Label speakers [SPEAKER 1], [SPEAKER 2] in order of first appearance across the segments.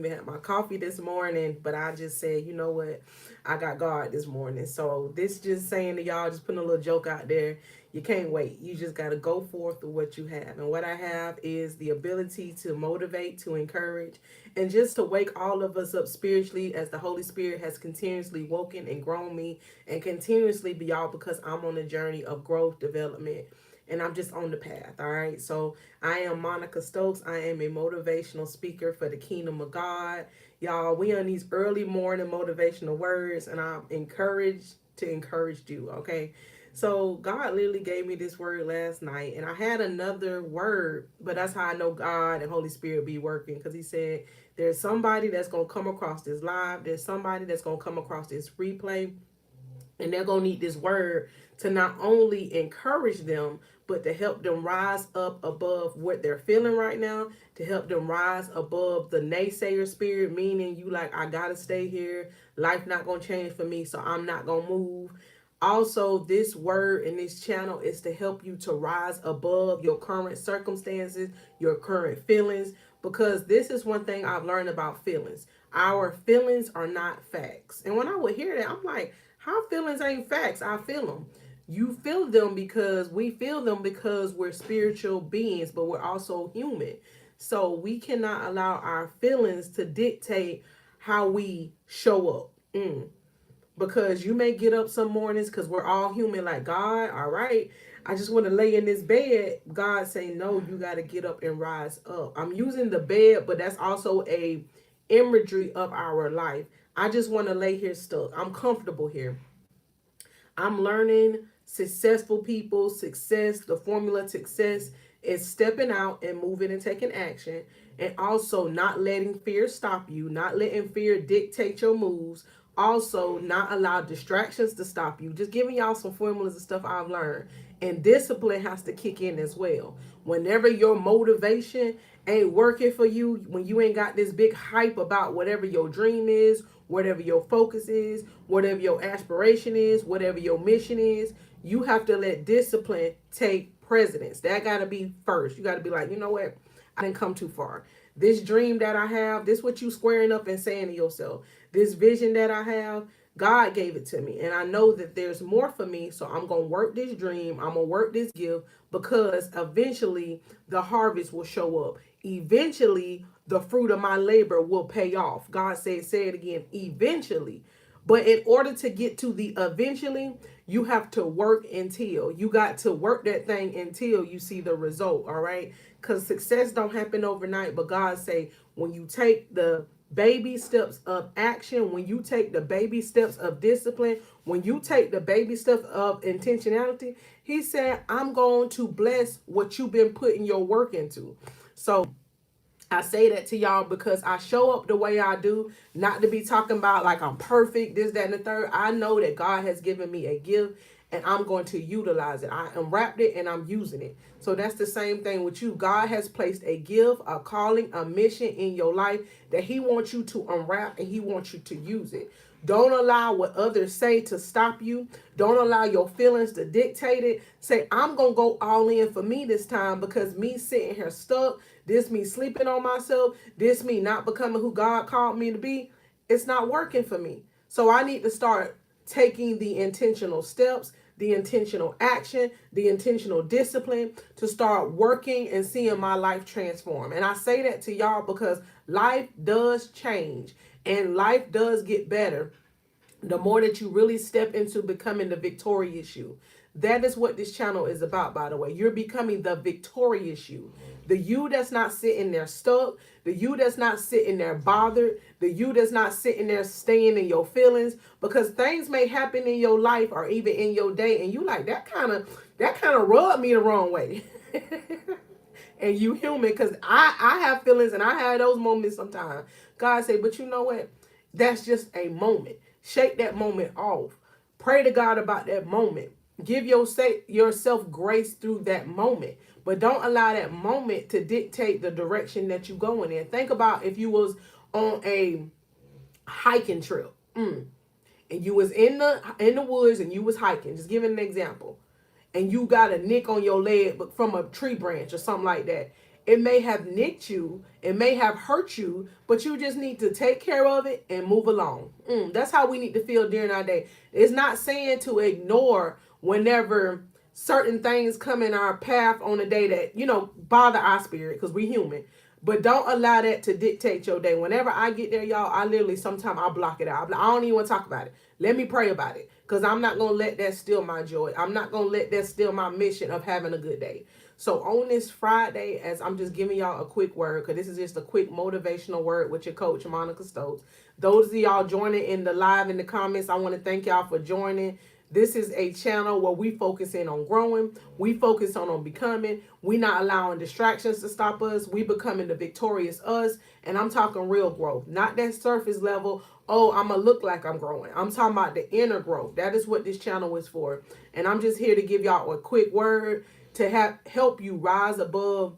[SPEAKER 1] even had my coffee this morning, but I just said, you know what? I got God this morning. So this just saying to y'all, just putting a little joke out there. You can't wait. You just got to go forth with what you have. And what I have is the ability to motivate, to encourage, and just to wake all of us up spiritually as the Holy Spirit has continuously woken and grown me and continuously be all because I'm on a journey of growth, development, and I'm just on the path. All right. So I am Monica Stokes. I am a motivational speaker for the kingdom of God. Y'all, we on these early morning motivational words, and I'm encouraged to encourage you. Okay. So God literally gave me this word last night, and I had another word, but that's how I know God and Holy Spirit be working, because He said there's somebody that's gonna come across this live, there's somebody that's gonna come across this replay, and they're going to need this word to not only encourage them, but to help them rise up above what they're feeling right now, to help them rise above the naysayer spirit, meaning you like, I got to stay here. Life not going to change for me, so I'm not going to move. Also, this word in this channel is to help you to rise above your current circumstances, your current feelings, because this is one thing I've learned about feelings. Our feelings are not facts. And when I would hear that, I'm like, how feelings ain't facts? I feel them. You feel them because we feel them because we're spiritual beings, but we're also human. So we cannot allow our feelings to dictate how we show up. Because you may get up some mornings, because we're all human, like, God, all right, I just want to lay in this bed. God say, no, you got to get up and rise up. I'm using the bed, but that's also a imagery of our life. I just want to lay here stuck. I'm comfortable here. I'm learning successful people, success, the formula to success is stepping out and moving and taking action, and also not letting fear stop you, not letting fear dictate your moves, also not allow distractions to stop you. Just giving y'all some formulas and stuff I've learned. And discipline has to kick in as well. Whenever your motivation ain't working for you, when you ain't got this big hype about whatever your dream is, whatever your focus is, whatever your aspiration is, whatever your mission is, you have to let discipline take precedence. That got to be first. You got to be like, you know what? I didn't come too far. This dream that I have, this what you squaring up and saying to yourself. This vision that I have, God gave it to me. And I know that there's more for me. So I'm going to work this dream. I'm going to work this gift, because eventually the harvest will show up. Eventually the fruit of my labor will pay off. God said, say it again, eventually. But in order to get to the eventually, you have to work until you got to work that thing until you see the result. All right. Because success don't happen overnight. But God say, when you take the baby steps of action, when you take the baby steps of discipline, when you take the baby steps of intentionality, He said, I'm going to bless what you've been putting your work into. So I say that to y'all because I show up the way I do, not to be talking about like I'm perfect, this, that, and the third. I know that God has given me a gift, and I'm going to utilize it. I unwrapped it and I'm using it. So that's the same thing with you. God has placed a gift, a calling, a mission in your life that He wants you to unwrap, and He wants you to use it. Don't allow what others say to stop you. Don't allow your feelings to dictate it. Say, I'm going to go all in for me this time, because me sitting here stuck, this me sleeping on myself, this me not becoming who God called me to be, it's not working for me. So I need to start taking the intentional steps, the intentional action, the intentional discipline to start working and seeing my life transform. And I say that to y'all because life does change and life does get better the more that you really step into becoming the victorious you. That is what this channel is about, by the way. You're becoming the victorious you. The you that's not sitting there stuck. The you that's not sitting there bothered. The you that's not sitting there staying in your feelings. Because things may happen in your life or even in your day, and you like, that kind of rubbed me the wrong way. And you human, because I have feelings and I have those moments sometimes. God say, but you know what? That's just a moment. Shake that moment off. Pray to God about that moment. Give yourself grace through that moment. But don't allow that moment to dictate the direction that you're going in. Think about if you was on a hiking trip. And you was in the woods and you was hiking. Just giving an example. And you got a nick on your leg but from a tree branch or something like that. It may have nicked you, it may have hurt you, but you just need to take care of it and move along. That's how we need to feel during our day. It's not saying to ignore whenever certain things come in our path on a day that, bother our spirit, because we human. But don't allow that to dictate your day. Whenever I get there, y'all, I literally sometimes I block it out. I don't even want to talk about it. Let me pray about it, because I'm not going to let that steal my joy. I'm not going to let that steal my mission of having a good day. So on this Friday, as I'm just giving y'all a quick word, because this is just a quick motivational word with your coach, Monica Stokes. Those of y'all joining in the live in the comments, I want to thank y'all for joining. This is a channel where we focus in on growing. We focus on becoming. We not allowing distractions to stop us. We becoming the victorious us. And I'm talking real growth, not that surface level. Oh, I'm going to look like I'm growing. I'm talking about the inner growth. That is what this channel is for. And I'm just here to give y'all a quick word to help you rise above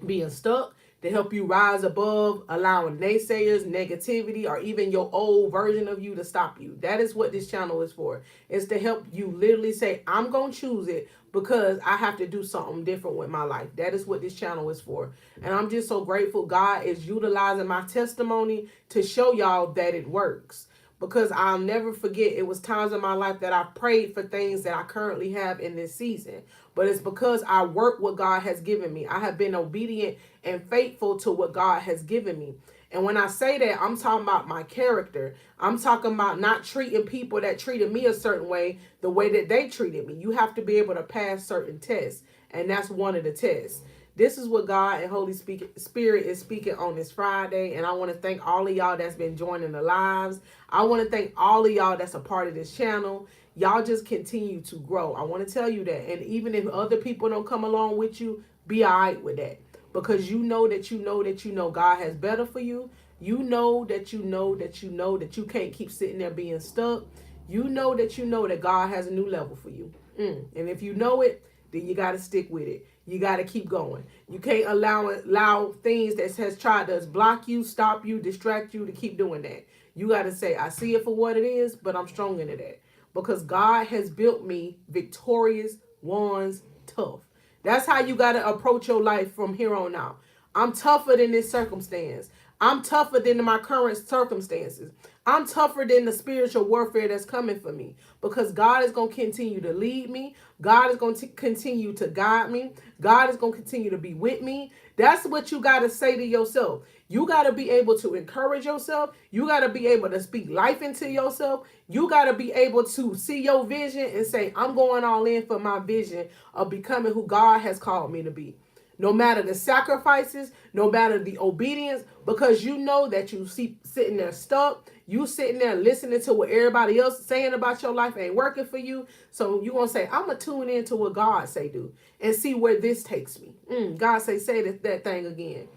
[SPEAKER 1] being stuck, to help you rise above allowing naysayers, negativity, or even your old version of you to stop you. That is what this channel is for. It's to help you literally say, I'm going to choose it because I have to do something different with my life. That is what this channel is for. And I'm just so grateful God is utilizing my testimony to show y'all that it works. Because I'll never forget, it was times in my life that I prayed for things that I currently have in this season. But it's because I work what God has given me. I have been obedient and faithful to what God has given me. And when I say that, I'm talking about my character. I'm talking about not treating people that treated me a certain way the way that they treated me. You have to be able to pass certain tests. And that's one of the tests. This is what God and Holy Spirit is speaking on this Friday. And I want to thank all of y'all that's been joining the lives. I want to thank all of y'all that's a part of this channel. Y'all just continue to grow. I want to tell you that. And even if other people don't come along with you, be all right with that. Because you know that you know that you know God has better for you. You know that you know that you know that you can't keep sitting there being stuck. You know that God has a new level for you. And if you know it, then you got to stick with it. You got to keep going. You can't allow things that has tried to block you, stop you, distract you to keep doing that. You got to say, I see it for what it is, but I'm strong into that. Because God has built me victorious, ones, tough. That's how you got to approach your life from here on out. I'm tougher than this circumstance. I'm tougher than my current circumstances. I'm tougher than the spiritual warfare that's coming for me, because God is going to continue to lead me. God is going to continue to guide me. God is going to continue to be with me. That's what you got to say to yourself. You got to be able to encourage yourself. You got to be able to speak life into yourself. You got to be able to see your vision and say, I'm going all in for my vision of becoming who God has called me to be. No matter the sacrifices, no matter the obedience, because you know that you see sitting there stuck. You sitting there listening to what everybody else is saying about your life ain't working for you. So you going to say, I'm going to tune into what God say do and see where this takes me. God say that thing again.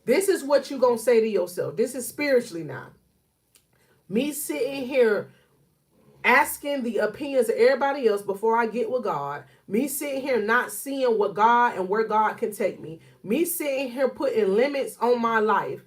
[SPEAKER 1] This is what you going to say to yourself. This is spiritually now. Me sitting here asking the opinions of everybody else before I get with God. Me sitting here not seeing what God and where God can take me. Me sitting here putting limits on my life.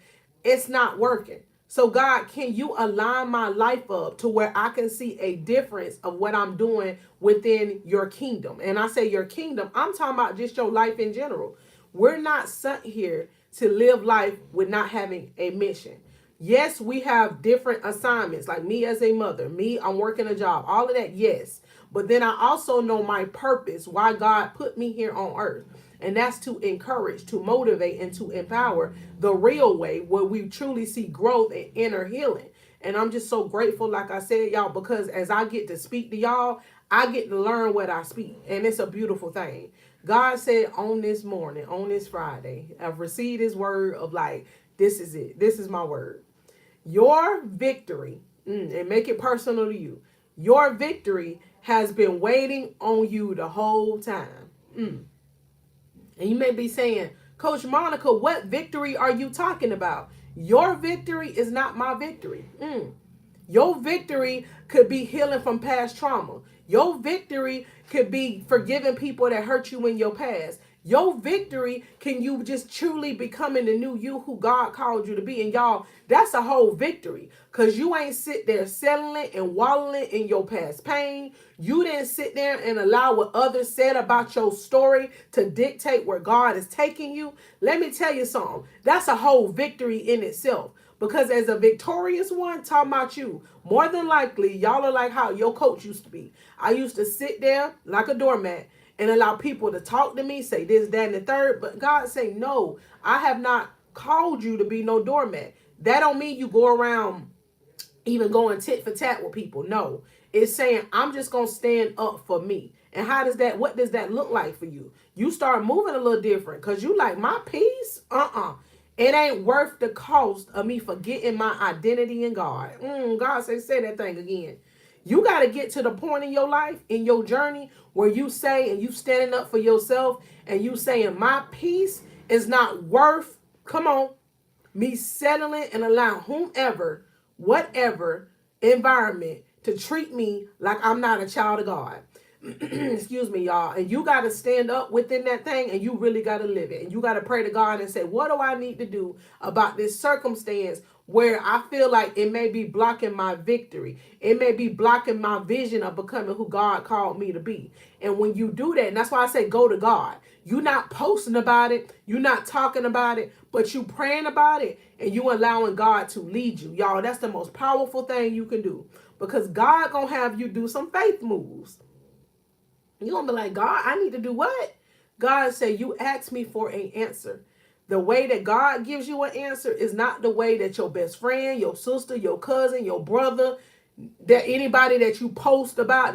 [SPEAKER 1] It's not working. So God, can you align my life up to where I can see a difference of what I'm doing within your kingdom? And I say your kingdom, I'm talking about just your life in general. We're not sent here to live life with not having a mission. Yes, we have different assignments, like me as a mother, I'm working a job, all of that, yes. But then I also know my purpose, why God put me here on earth. And that's to encourage, to motivate, and to empower the real way where we truly see growth and inner healing. And I'm just so grateful, like I said, y'all, because as I get to speak to y'all, I get to learn what I speak. And it's a beautiful thing. God said on this morning, on this Friday, I've received his word of like, this is it. This is my word. Your victory, and make it personal to you, your victory has been waiting on you the whole time. And you may be saying, Coach Monica, what victory are you talking about? Your victory is not my victory. Your victory could be healing from past trauma. Your victory could be forgiving people that hurt you in your past. Your victory can you just truly becoming the new you who God called you to be. And y'all, that's a whole victory. Because you ain't sit there settling and wallowing in your past pain. You didn't sit there and allow what others said about your story to dictate where God is taking you. Let me tell you something. That's a whole victory in itself. Because as a victorious one, talking about you, more than likely, y'all are like how your coach used to be. I used to sit there like a doormat and allow people to talk to me, say this, that, and the third. But God say, no, I have not called you to be no doormat. That don't mean you go around even going tit for tat with people. No, it's saying I'm just gonna stand up for me. And what does that look like for you? You start moving a little different because you like my peace. It ain't worth the cost of me forgetting my identity in God. God say that thing again. You got to get to the point in your life, in your journey, where you say and you standing up for yourself and you saying my peace is not worth, come on, me settling and allowing whomever, whatever environment to treat me like I'm not a child of God. Excuse me, y'all. And you got to stand up within that thing and you really got to live it. And you got to pray to God and say, what do I need to do about this circumstance where I feel like it may be blocking my victory? It may be blocking my vision of becoming who God called me to be. And when you do that, and that's why I say go to God. You're not posting about it. You're not talking about it, but you praying about it and you allowing God to lead you. Y'all, that's the most powerful thing you can do because God gonna have you do some faith moves. You're going to be like, God, I need to do what? God said, you asked me for an answer. The way that God gives you an answer is not the way that your best friend, your sister, your cousin, your brother, that anybody that you post about,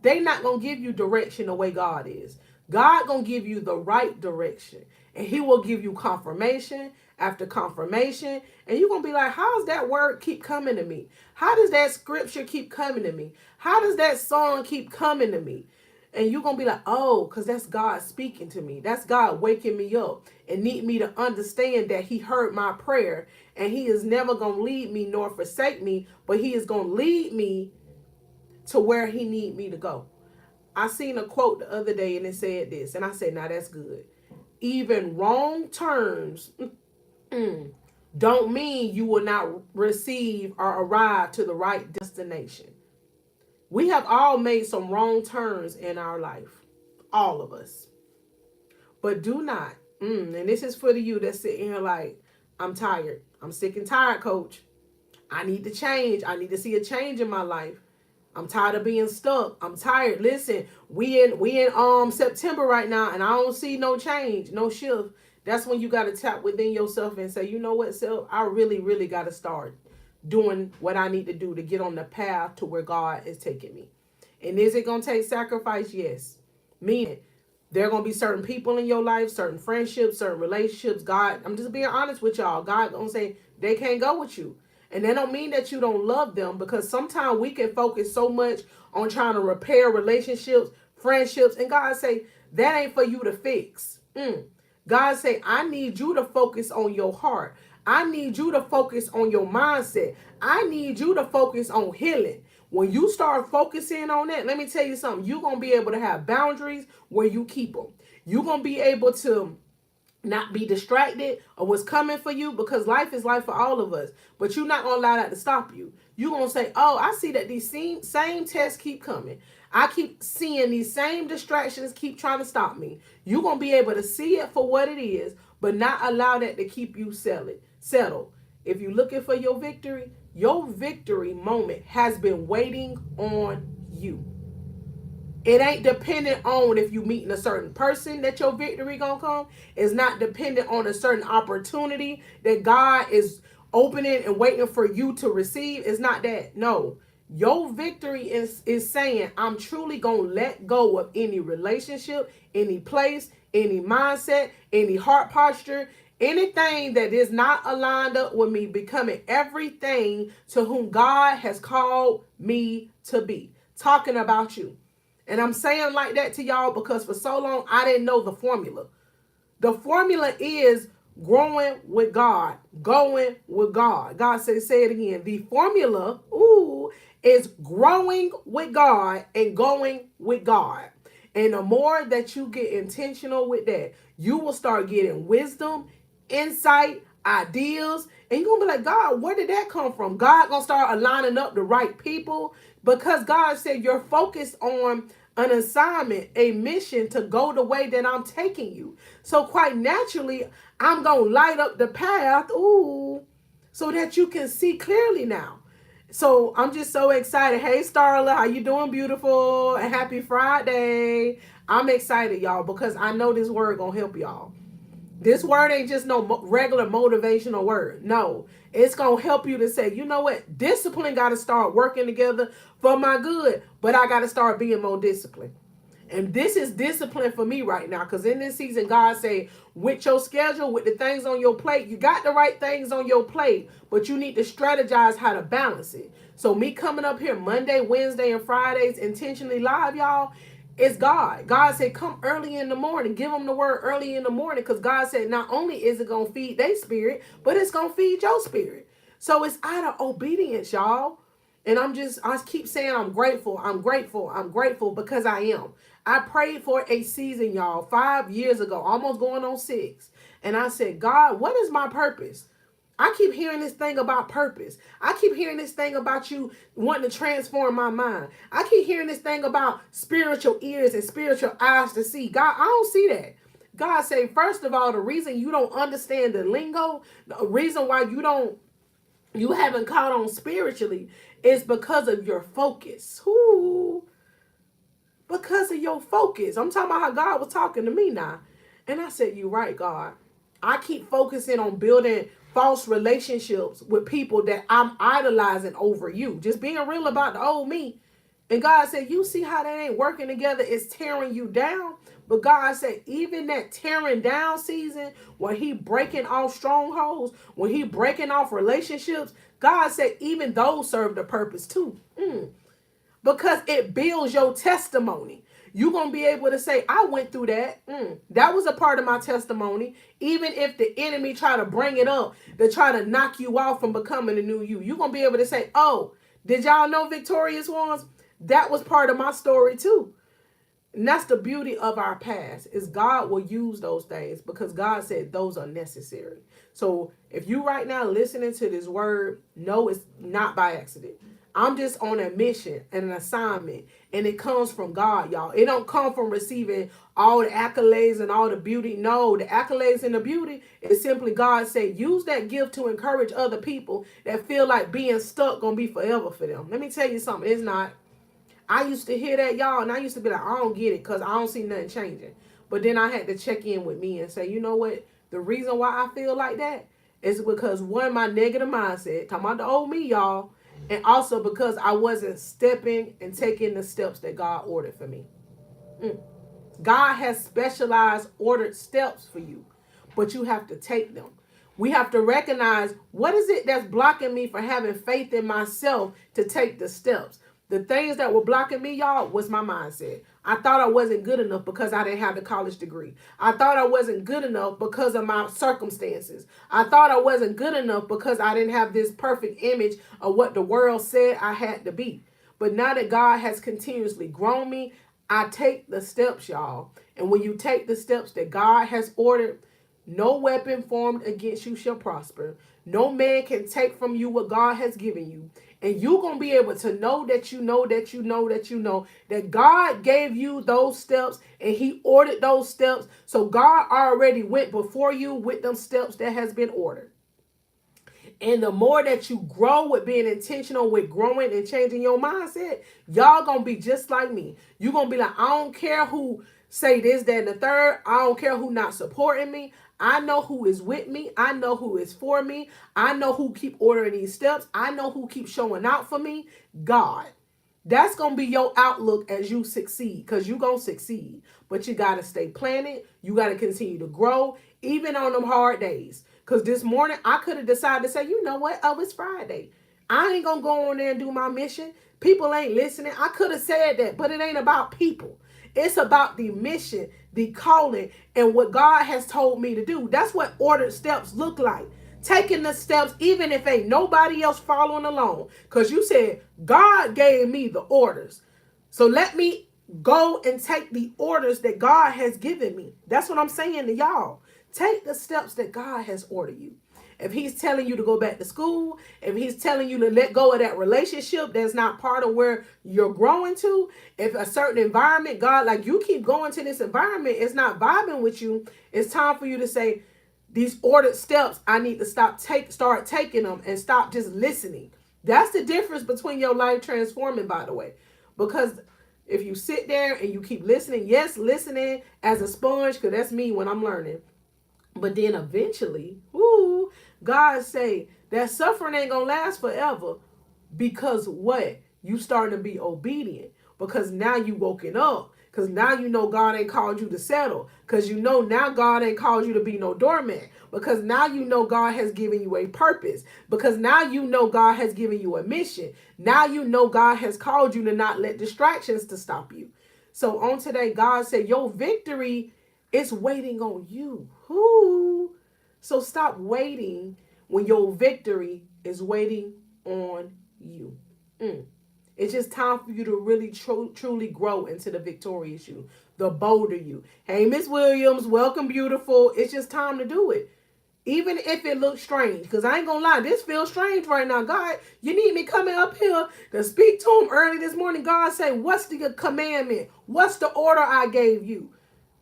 [SPEAKER 1] they not going to give you direction the way God is. God going to give you the right direction. And he will give you confirmation after confirmation. And you're going to be like, how does that word keep coming to me? How does that scripture keep coming to me? How does that song keep coming to me? And you're going to be like, oh, because that's God speaking to me. That's God waking me up and need me to understand that he heard my prayer. And he is never going to lead me nor forsake me, but he is going to lead me to where he need me to go. I seen a quote the other day and it said this. And I said, now that's good. Even wrong turns don't mean you will not receive or arrive to the right destination. We have all made some wrong turns in our life. All of us. But do not, and this is for the you that's sitting here like, I'm tired. I'm sick and tired, coach. I need to change. I need to see a change in my life. I'm tired of being stuck. I'm tired. Listen, we in September right now and I don't see no change, no shift. That's when you got to tap within yourself and say, you know what, self, I really, really got to start doing what I need to do to get on the path to where God is taking me. And is it going to take sacrifice? Yes. Meaning, there are going to be certain people in your life, certain friendships, certain relationships. God, I'm just being honest with y'all. God going to say they can't go with you. And that don't mean that you don't love them because sometimes we can focus so much on trying to repair relationships, friendships. And God say, that ain't for you to fix. God say, I need you to focus on your heart. I need you to focus on your mindset. I need you to focus on healing. When you start focusing on that, let me tell you something. You're going to be able to have boundaries where you keep them. You're going to be able to not be distracted of what's coming for you because life is life for all of us. But you're not going to allow that to stop you. You're going to say, oh, I see that these same tests keep coming. I keep seeing these same distractions keep trying to stop me. You're going to be able to see it for what it is, but not allow that to keep you settled. If you're looking for your victory moment has been waiting on you. It ain't dependent on if you meeting a certain person that your victory gonna come. It's not dependent on a certain opportunity that God is opening and waiting for you to receive. It's not that. No. Your victory is saying, I'm truly gonna let go of any relationship, any place, any mindset, any heart posture, anything that is not aligned up with me, becoming everything to whom God has called me to be. Talking about you. And I'm saying like that to y'all because for so long, I didn't know the formula. The formula is growing with God, going with God. God said, say it again. The formula, is growing with God and going with God. And the more that you get intentional with that, you will start getting wisdom, insight, ideas, and you're gonna be like, God, where did that come from? God gonna start aligning up the right people because God said you're focused on an assignment, a mission to go the way that I'm taking you. So quite naturally, I'm gonna light up the path, so that you can see clearly now. So I'm just so excited. Hey Starla, how you doing, beautiful? And happy Friday. I'm excited, y'all, because I know this word gonna help y'all. This word ain't just no regular motivational word. No, it's going to help you to say, you know what? Discipline got to start working together for my good, but I got to start being more disciplined. And this is discipline for me right now because in this season, God say, with your schedule, with the things on your plate, you got the right things on your plate, but you need to strategize how to balance it. So me coming up here Monday, Wednesday, and Fridays intentionally live, y'all, it's God. God said, come early in the morning. Give them the word early in the morning because God said not only is it going to feed their spirit, but it's going to feed your spirit. So it's out of obedience, y'all. And I keep saying I'm grateful. I'm grateful. I'm grateful because I am. I prayed for a season, y'all, 5 years ago, almost going on 6. And I said, God, what is my purpose? I keep hearing this thing about purpose. I keep hearing this thing about you wanting to transform my mind. I keep hearing this thing about spiritual ears and spiritual eyes to see. God, I don't see that. God said, first of all, the reason you don't understand the lingo, the reason why you haven't caught on spiritually is because of your focus. Ooh, because of your focus. I'm talking about how God was talking to me now. And I said, you're right, God. I keep focusing on building false relationships with people that I'm idolizing over you. Just being real about the old me. And God said, you see how that ain't working together? It's tearing you down. But God said, even that tearing down season, when he breaking off strongholds, when he breaking off relationships, God said, even those serve the purpose too. Because it builds your testimony. You're going to be able to say, I went through that. That was a part of my testimony. Even if the enemy try to bring it up to try to knock you off from becoming a new you, you're going to be able to say, oh, did y'all know Victorious ones? That was part of my story too. And that's the beauty of our past is God will use those things because God said those are necessary. So if you right now listening to this word, no, it's not by accident. I'm just on a mission and an assignment, and it comes from God, y'all. It don't come from receiving all the accolades and all the beauty. No, the accolades and the beauty is simply God say, use that gift to encourage other people that feel like being stuck gonna be forever for them. Let me tell you something. It's not. I used to hear that, y'all, and I used to be like, I don't get it because I don't see nothing changing. But then I had to check in with me and say, you know what? The reason why I feel like that is because one, my negative mindset, talking about the old me, y'all, and also because I wasn't stepping and taking the steps that God ordered for me. God has specialized ordered steps for you, but you have to take them. We have to recognize what is it that's blocking me from having faith in myself to take the steps. The things that were blocking me, y'all, was my mindset. I thought I wasn't good enough because I didn't have the college degree. I thought I wasn't good enough because of my circumstances. I thought I wasn't good enough because I didn't have this perfect image of what the world said I had to be. But now that God has continuously grown me, I take the steps, y'all. And when you take the steps that God has ordered, no weapon formed against you shall prosper. No man can take from you what God has given you. And you're going to be able to know that you know that you know that you know that God gave you those steps and he ordered those steps. So God already went before you with them steps that has been ordered. And the more that you grow with being intentional with growing and changing your mindset, y'all going to be just like me. You're going to be like, I don't care who say this, that, and the third. I don't care who not supporting me. I know who is with me. I know who is for me. I know who keep ordering these steps. I know who keeps showing out for me. God. That's going to be your outlook as you succeed because you're going to succeed. But you got to stay planted. You got to continue to grow even on them hard days. Because this morning I could have decided to say, you know what? Oh, it's Friday. I ain't going to go on there and do my mission. People ain't listening. I could have said that, but it ain't about people. It's about the mission, the calling, and what God has told me to do. That's what ordered steps look like. Taking the steps, even if ain't nobody else following along. Because you said, God gave me the orders. So let me go and take the orders that God has given me. That's what I'm saying to y'all. Take the steps that God has ordered you. If he's telling you to go back to school, if he's telling you to let go of that relationship that's not part of where you're growing to, if a certain environment, God, like you keep going to this environment, it's not vibing with you, it's time for you to say, these ordered steps, I need to start taking them and stop just listening. That's the difference between your life transforming, by the way. Because if you sit there and you keep listening, yes, listening as a sponge, because that's me when I'm learning. But then eventually, God say that suffering ain't gonna last forever, because what? You starting to be obedient, because now you woken up, because now you know God ain't called you to settle, because you know now God ain't called you to be no doormat, because now you know God has given you a purpose, because now you know God has given you a mission. Now you know God has called you to not let distractions to stop you. So on today, God said your victory is waiting on you. Whoo. So stop waiting when your victory is waiting on you. It's just time for you to really truly grow into the victorious you, the bolder you. Hey, Miss Williams, welcome, beautiful. It's just time to do it. Even if it looks strange, because I ain't gonna lie, this feels strange right now. God, you need me coming up here to speak to him early this morning. God say, what's the commandment? What's the order I gave you?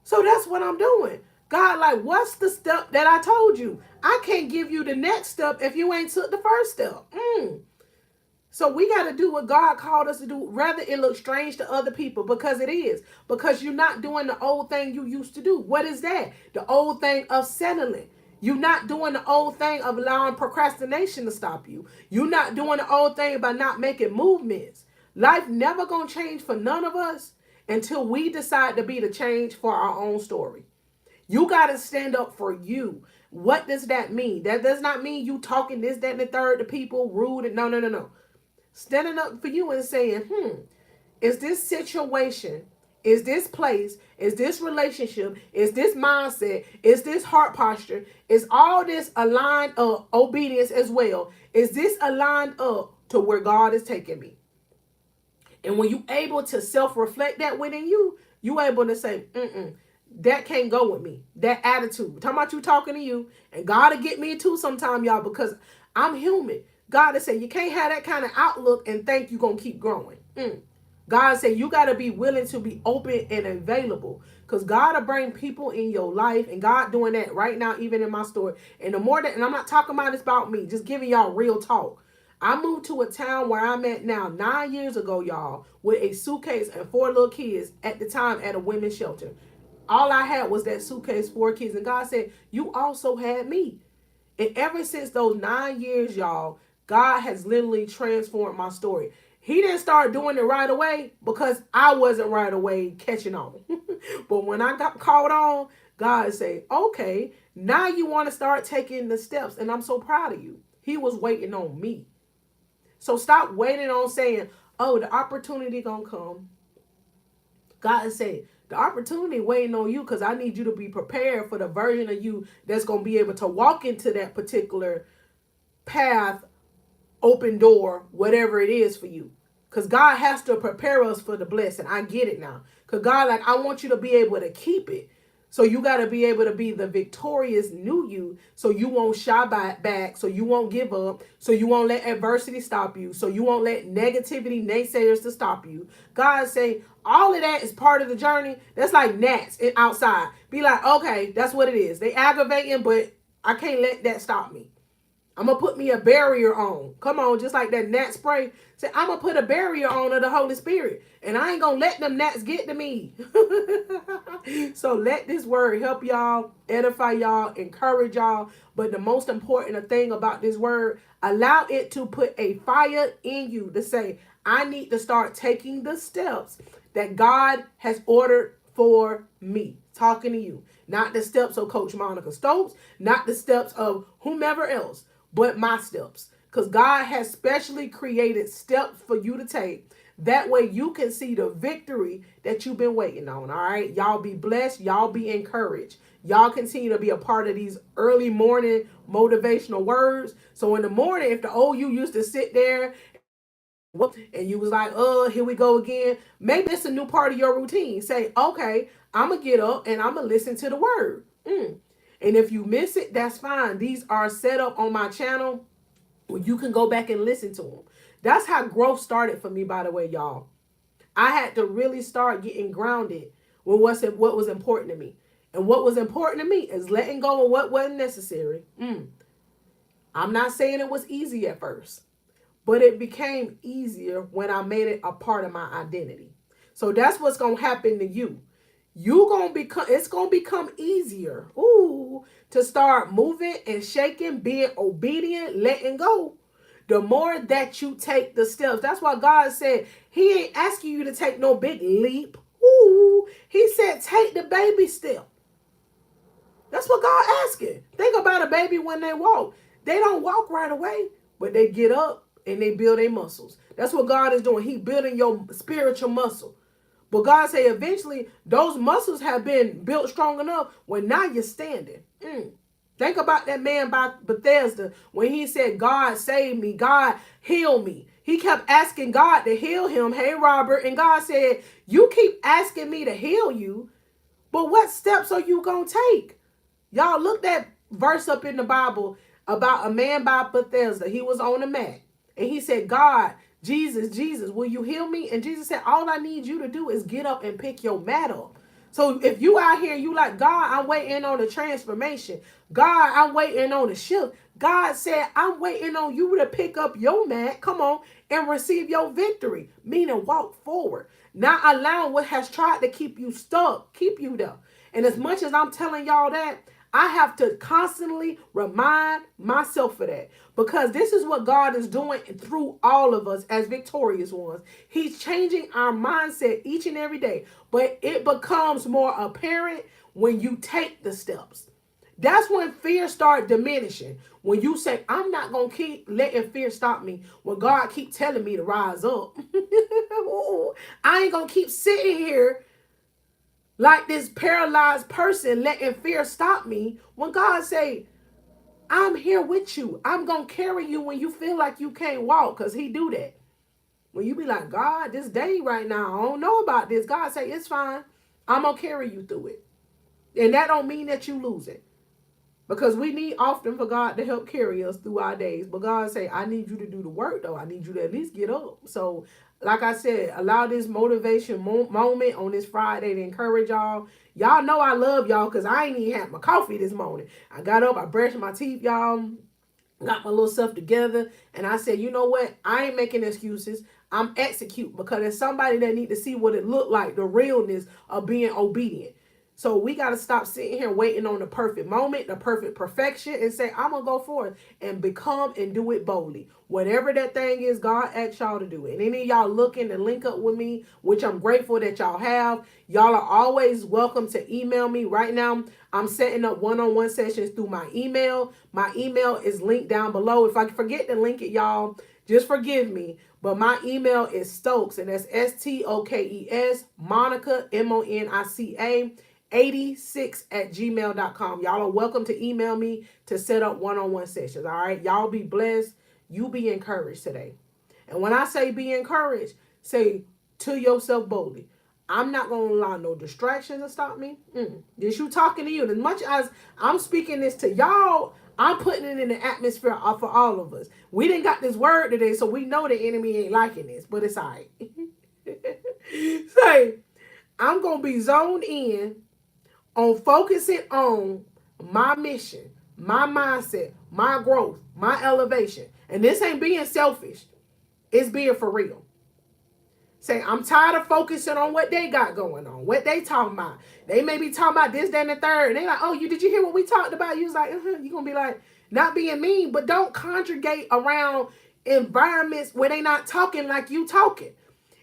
[SPEAKER 1] So that's what I'm doing. God, like, what's the step that I told you? I can't give you the next step if you ain't took the first step. So we got to do what God called us to do, rather it looks strange to other people, because it is. Because you're not doing the old thing you used to do. What is that? The old thing of settling. You're not doing the old thing of allowing procrastination to stop you. You're not doing the old thing by not making movements. Life never going to change for none of us until we decide to be the change for our own story. You got to stand up for you. What does that mean? That does not mean you talking this, that, and the third to people, rude. And no. Standing up for you and saying, is this situation, is this place, is this relationship, is this mindset, is this heart posture, is all this aligned up, obedience as well, is this aligned up to where God is taking me? And when you able to self-reflect that within you, you able to say, that can't go with me. That attitude. Talking about you talking to you, and God will get me too sometime, y'all, because I'm human. God has said you can't have that kind of outlook and think you're going to keep growing. God said you got to be willing to be open and available, because God will bring people in your life, and God doing that right now, even in my story. And the more that, and I'm not talking about this about me, just giving y'all real talk. I moved to a town where I'm at now 9 years ago, y'all, with a suitcase and 4 little kids at the time at a women's shelter. All I had was that suitcase, 4 kids. And God said, you also had me. And ever since those 9 years, y'all, God has literally transformed my story. He didn't start doing it right away because I wasn't right away catching on. But when I got caught on, God said, okay, now you want to start taking the steps. And I'm so proud of you. He was waiting on me. So stop waiting on saying, oh, the opportunity gonna come. God said, the opportunity waiting on you, because I need you to be prepared for the version of you that's going to be able to walk into that particular path, open door, whatever it is for you. Because God has to prepare us for the blessing. I get it now. Because God, like, I want you to be able to keep it. So you got to be able to be the victorious new you, so you won't shy back, so you won't give up, so you won't let adversity stop you, so you won't let negativity, naysayers to stop you. God say all of that is part of the journey. That's like gnats outside. Be like, okay, that's what it is. They aggravating, but I can't let that stop me. I'm going to put me a barrier on. Come on, just like that gnat spray. Say, I'm going to put a barrier on of the Holy Spirit. And I ain't going to let them gnats get to me. So let this word help y'all, edify y'all, encourage y'all. But the most important thing about this word, allow it to put a fire in you to say, I need to start taking the steps that God has ordered for me. Talking to you. Not the steps of Coach Monica Stokes, not the steps of whomever else, but my steps. Because God has specially created steps for you to take. That way you can see the victory that you've been waiting on. All right. Y'all be blessed. Y'all be encouraged. Y'all continue to be a part of these early morning motivational words. So in the morning, if the old you used to sit there And you was like, oh, here we go again. Maybe it's a new part of your routine. Say, okay, I'm going to get up and I'm going to listen to the word. And if you miss it, that's fine. These are set up on my channel where you can go back and listen to them. That's how growth started for me, by the way, y'all. I had to really start getting grounded with what was important to me. And what was important to me is letting go of what wasn't necessary. I'm not saying it was easy at first, but it became easier when I made it a part of my identity. So that's what's going to happen to you. It's going to become easier, to start moving and shaking, being obedient, letting go. The more that you take the steps. That's why God said he ain't asking you to take no big leap. He said take the baby step. That's what God asking. Think about a baby when they walk. They don't walk right away, but they get up and they build their muscles. That's what God is doing. He building your spiritual muscle. But God say eventually those muscles have been built strong enough when now you're standing. Think about that man by Bethesda when he said, God save me, God heal me. He kept asking God to heal him. Hey, Robert. And God said, you keep asking me to heal you, but what steps are you going to take? Y'all look that verse up in the Bible about a man by Bethesda. He was on a mat. And he said, God, Jesus, will you heal me? And Jesus said, all I need you to do is get up and pick your mat up. So if you out here, you like, God, I'm waiting on the transformation. God, I'm waiting on the shift. God said, I'm waiting on you to pick up your mat, come on, and receive your victory. Meaning walk forward. Not allowing what has tried to keep you stuck, keep you there. And as much as I'm telling y'all that, I have to constantly remind myself of that, because this is what God is doing through all of us as victorious ones. He's changing our mindset each and every day, but it becomes more apparent when you take the steps. That's when fear starts diminishing. When you say, I'm not going to keep letting fear stop me, when God keep telling me to rise up. I ain't going to keep sitting here like this paralyzed person letting fear stop me, when God say, I'm here with you. I'm going to carry you when you feel like you can't walk, because he do that. When you be like, God, this day right now, I don't know about this. God say, it's fine. I'm going to carry you through it. And that don't mean that you lose it. Because we need often for God to help carry us through our days. But God say, I need you to do the work, though. I need you to at least get up. So, like I said, allow this motivation moment on this Friday to encourage y'all. Y'all know I love y'all because I ain't even had my coffee this morning. I got up, I brushed my teeth, y'all, got my little stuff together, and I said, you know what? I ain't making excuses. I'm execute, because there's somebody that need to see what it looked like, the realness of being obedient. So we got to stop sitting here waiting on the perfect moment, the perfect perfection, and say, I'm going to go forth and become and do it boldly. Whatever that thing is, God asked y'all to do it. And any of y'all looking to link up with me, which I'm grateful that y'all have, y'all are always welcome to email me. Right now, I'm setting up one-on-one sessions through my email. My email is linked down below. If I forget to link it, y'all, just forgive me. But my email is Stokes, and that's STOKES, Monica, MONICA, 86@gmail.com. Y'all are welcome to email me to set up one-on-one sessions. All right. Y'all be blessed. You be encouraged today. And when I say be encouraged, say to yourself boldly, I'm not going to allow no distractions to stop me. This you talking to you. And as much as I'm speaking this to y'all, I'm putting it in the atmosphere for all of us. We didn't got this word today, so we know the enemy ain't liking this, but it's all right. Say, I'm going to be zoned in on focusing on my mission, my mindset, my growth, my elevation. And this ain't being selfish. It's being for real. Say, I'm tired of focusing on what they got going on, what they talking about. They may be talking about this, that, and the third. And they like, oh, did you hear what we talked about? You was like, You're going to be like, not being mean, but don't congregate around environments where they not talking like you talking.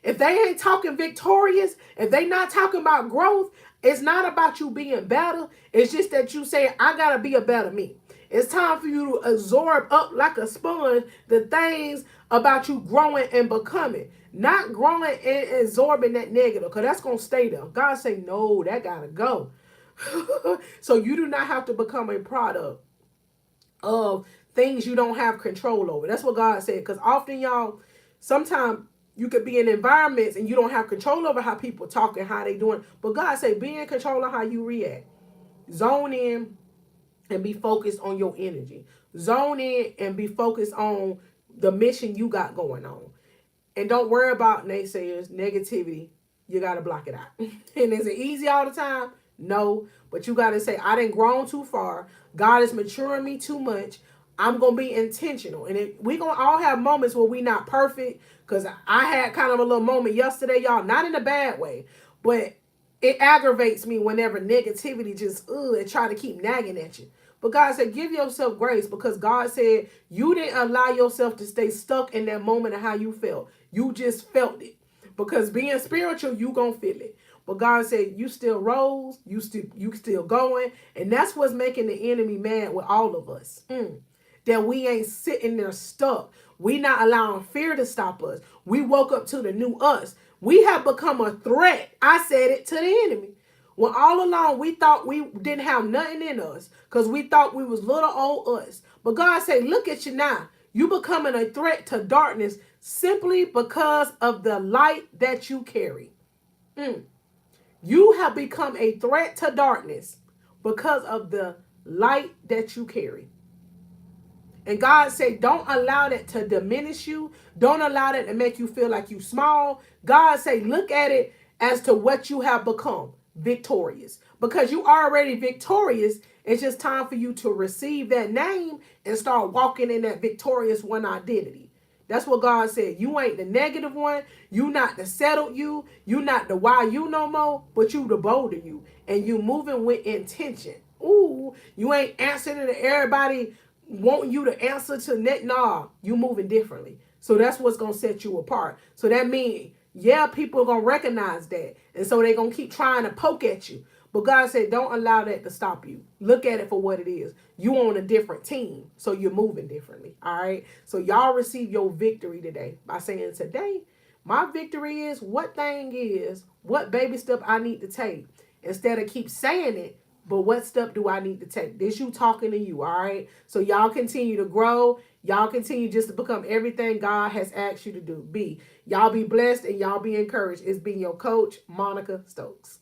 [SPEAKER 1] If they ain't talking victorious, if they not talking about growth, it's not about you being better. It's just that you say, I got to be a better me. It's time for you to absorb up like a sponge the things about you growing and becoming. Not growing and absorbing that negative, because that's going to stay there. God say, no, that got to go. So you do not have to become a product of things you don't have control over. That's what God said. Because often, y'all, Sometimes you could be in environments and you don't have control over how people talk and how they doing. But God say, be in control of how you react. Zone in and be focused on your energy. Zone in and be focused on the mission you got going on. And don't worry about naysayers, negativity. You got to block it out. And is it easy all the time? No. But you got to say, I didn't grown too far. God is maturing me too much. I'm going to be intentional. And we're going to all have moments where we not perfect. Because I had kind of a little moment yesterday, y'all. Not in a bad way. But it aggravates me whenever negativity just, it try to keep nagging at you. But God said, give yourself grace, because God said you didn't allow yourself to stay stuck in that moment of how you felt. You just felt it. Because being spiritual, you gonna feel it. But God said you still rose, you still going, and that's what's making the enemy mad with all of us. That we ain't sitting there stuck. We not allowing fear to stop us. We woke up to the new us. We have become a threat. I said it to the enemy. When all along we thought we didn't have nothing in us because we thought we was little old us. But God said, look at you now. You becoming a threat to darkness simply because of the light that you carry. You have become a threat to darkness because of the light that you carry. And God said, don't allow that to diminish you. Don't allow that to make you feel like you small. God said, look at it as to what you have become, victorious. Because you already victorious. It's just time for you to receive that name and start walking in that victorious one identity. That's what God said. You ain't the negative one. You not the settled you. You not the why you no more, but you the bolder you. And you moving with intention. Ooh, you ain't answering to everybody want you to answer to net. Nah, you moving differently. So that's what's going to set you apart. So that means, yeah, people are going to recognize that. And so they're going to keep trying to poke at you. But God said, don't allow that to stop you. Look at it for what it is. You on a different team. So you're moving differently. All right. So y'all receive your victory today by saying, today, my victory is what baby step I need to take. Instead of keep saying it, but what step do I need to take? This you talking to you, all right? So y'all continue to grow. Y'all continue just to become everything God has asked you to do. Y'all be blessed and y'all be encouraged. It's been your coach, Monica Stokes.